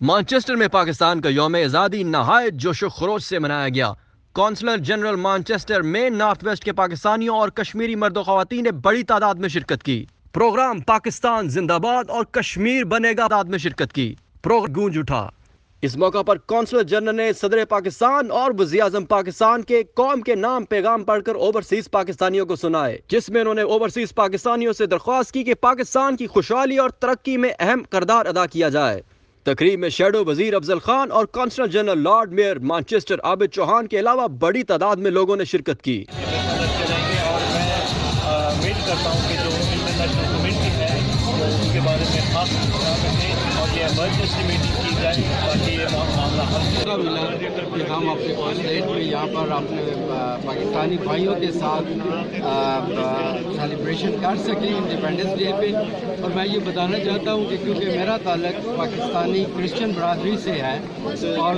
Manchester में पाकिस्तान का यौम आज़ादी नहायत जोशो खरोश से मनाया गया। कौंसलर जनरल मानचेस्टर में नॉर्थ वेस्ट के पाकिस्तानियों और कश्मीरी मर्द ख़वातीन ने बड़ी तादाद में शिरकत की। प्रोग्राम पाकिस्तान जिंदाबाद और कश्मीर बनेगा तादाद में शिरकत की। प्रोग्राम गूंज उठा। इस मौका पर कौंसलर जनरल ने सदर पाकिस्तान और वज़ीर आज़म पाकिस्तान के कौम के नाम पैगाम पढ़कर ओवरसीज पाकिस्तानियों को सुनाए, जिसमें उन्होंने ओवरसीज पाकिस्तानियों से दरख्वास्त की कि पाकिस्तान की खुशहाली और तरक्की में अहम किरदार अदा किया जाए। तकरीब में शैडो वजीर अफजल खान और councillor general lord mayor Manchester Abid Chauhan के अलावा बड़ी तादाद में लोगों ने शिरकत की। उम्मीद करता हूँ कि जो इंटरनेशनल कम्युनिटी है वो उसके बारे में खास और ये इमरजेंसी मीटिंग की जाए ताकि ये मामला हल मिला कि हम अपने कॉन्सुलेट में यहाँ पर अपने पाकिस्तानी भाइयों के साथ सेलिब्रेशन कर सकें इंडिपेंडेंस डे पे। और मैं ये बताना चाहता हूँ कि क्योंकि मेरा ताल्लुक पाकिस्तानी क्रिश्चियन बरादरी से है और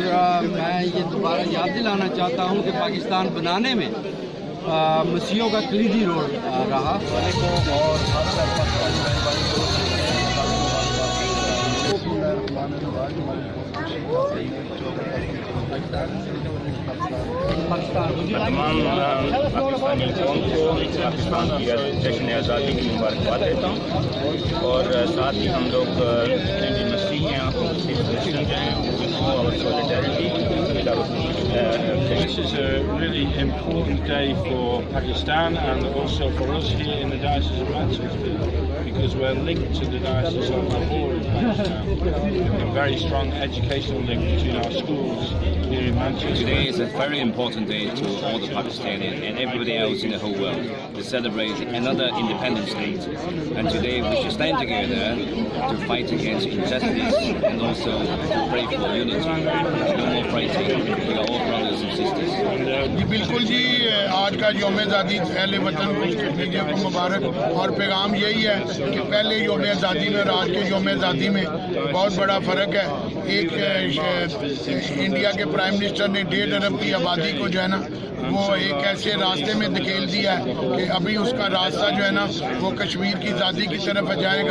मैं ये दोबारा याद दिलाना चाहता हूँ कि पाकिस्तान बनाने में मसीहों का कलीदी रोल रहा। तमाम पाकिस्तानी कौम को पाकिस्तान की जश्न आज़ादी की मुबारकबाद देता हूँ और साथ ही हम लोग जितने भी मसीह हैं क्रिश्चियन हैं This is a really important day for Pakistan and also for us here in the Diocese of Manchester, because we're linked to the Diocese of Lahore in Pakistan. A very strong educational link between our schools here in Manchester. Today is a very important day to all the Pakistanis and everybody else in the whole world to celebrate another independent state. And today we should stand together to fight against injustice and also to pray for unity. No more fighting. We are all brothers and sisters. जी बिल्कुल जी, आज का यौम आज़ादी अहले वतन को मुबारक। और पैगाम यही है कि पहले यौम आज़ादी में और आज के यौम आज़ादी में बहुत बड़ा फ़र्क है। एक इंडिया के प्राइम मिनिस्टर ने 1.5 अरब की आबादी को जो है ना वो एक ऐसे रास्ते में धकेल दिया है कि अभी उसका रास्ता जो है ना वो कश्मीर की आज़ादी की तरफ जाएगा।